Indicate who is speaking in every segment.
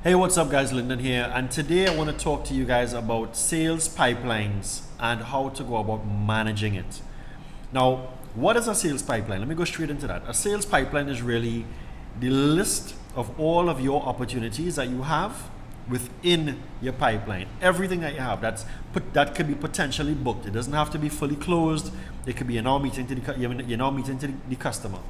Speaker 1: Hey, what's up guys, Lyndon here, and today I want to talk to you guys about sales pipelines and how to go about managing it. Now, what is a sales pipeline? Let me go straight into that. A sales pipeline is really the list of all of your opportunities that you have within your pipeline. Everything that you have that could be potentially booked. It doesn't have to be fully closed. It could be you're now meeting to the customer.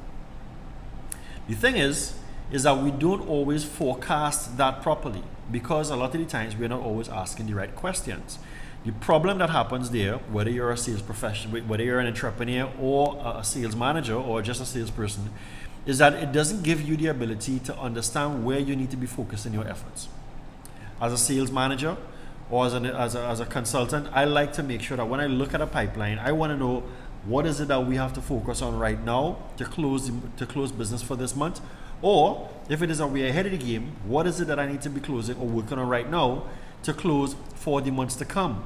Speaker 1: The thing is that we don't always forecast that properly because a lot of the times we're not always asking the right questions. The problem that happens there, whether you're a sales professional, whether you're an entrepreneur or a sales manager or just a salesperson, is that it doesn't give you the ability to understand where you need to be focusing your efforts. As a sales manager or as a consultant, I like to make sure that when I look at a pipeline, I want to know what is it that we have to focus on right now to close business for this month. Or if it is that we're ahead of the game, what is it that I need to be closing or working on right now to close for the months to come?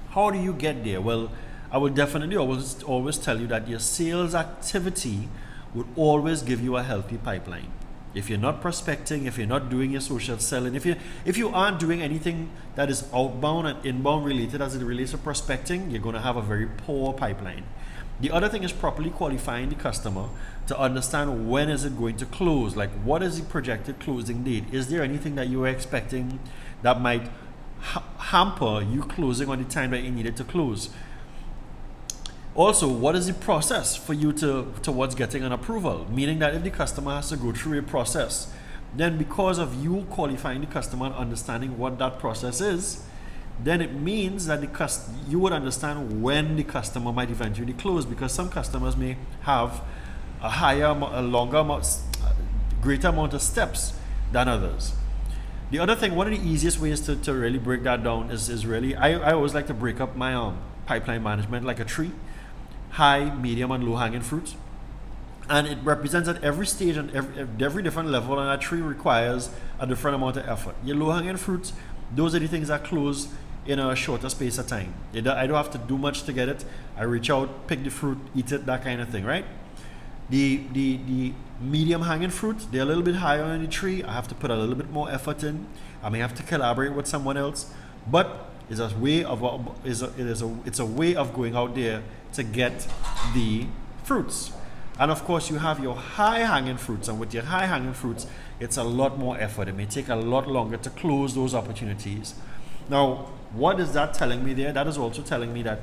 Speaker 1: How do you get there? Well, I will definitely always tell you that your sales activity would always give you a healthy pipeline. If you're not prospecting, if you're not doing your social selling, if you aren't doing anything that is outbound and inbound related as it relates to prospecting, you're going to have a very poor pipeline. The other thing is properly qualifying the customer to understand when is it going to close. Like, what is the projected closing date? Is there anything that you are expecting that might hamper you closing on the time that you need it to close? Also, what is the process for you towards getting an approval? Meaning that if the customer has to go through a process, then because of you qualifying the customer and understanding what that process is, then it means that you would understand when the customer might eventually close, because some customers may have greater amount of steps than others. The other thing, one of the easiest ways to really break that down is really, I always like to break up my pipeline management like a tree: high, medium, and low hanging fruits. And it represents that every stage and every different level on that tree requires a different amount of effort. Your low hanging fruits, those are the things that close in a shorter space of time. I don't have to do much to get it. I reach out, pick the fruit, eat it, that kind of thing, right? The medium hanging fruit, they're a little bit higher on the tree. I have to put a little bit more effort in. I may have to collaborate with someone else, but it's a way of going out there to get the fruits. And of course, you have your high hanging fruits, and with your high hanging fruits, it's a lot more effort. It may take a lot longer to close those opportunities. Now, what is that telling me there? That is also telling me that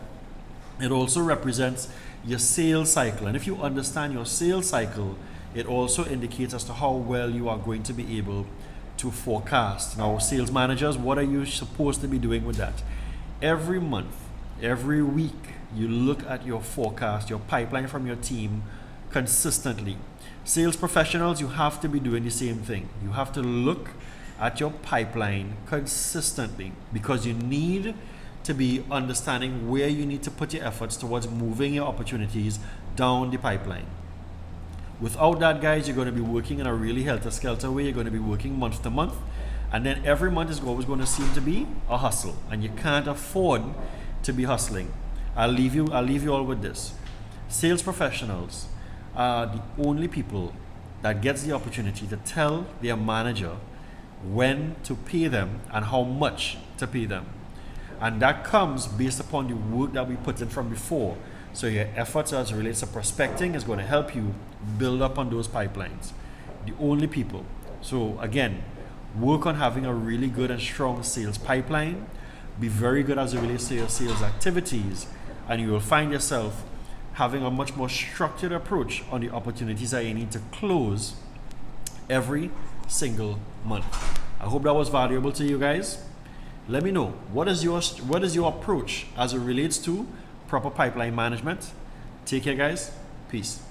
Speaker 1: it also represents your sales cycle. And if you understand your sales cycle, it also indicates as to how well you are going to be able to forecast. Now, sales managers, what are you supposed to be doing with that? Every month, every week, you look at your forecast, your pipeline from your team consistently. Sales professionals, you have to be doing the same thing. You have to look at your pipeline consistently, because you need to be understanding where you need to put your efforts towards moving your opportunities down the pipeline. Without that, guys, you're going to be working in a really helter-skelter way. You're going to be working month to month, and then every month is always going to seem to be a hustle, and you can't afford to be hustling. I'll leave you all with this. Sales professionals are the only people that gets the opportunity to tell their manager when to pay them and how much to pay them. And that comes based upon the work that we put in from before. So your efforts as it relates to prospecting is going to help you build up on those pipelines. The only people. So again, work on having a really good and strong sales pipeline. Be very good as it relates to your sales activities, and you will find yourself having a much more structured approach on the opportunities that you need to close every single month. I hope that was valuable to you guys. Let me know, what is your approach as it relates to proper pipeline management. Take care, guys. Peace.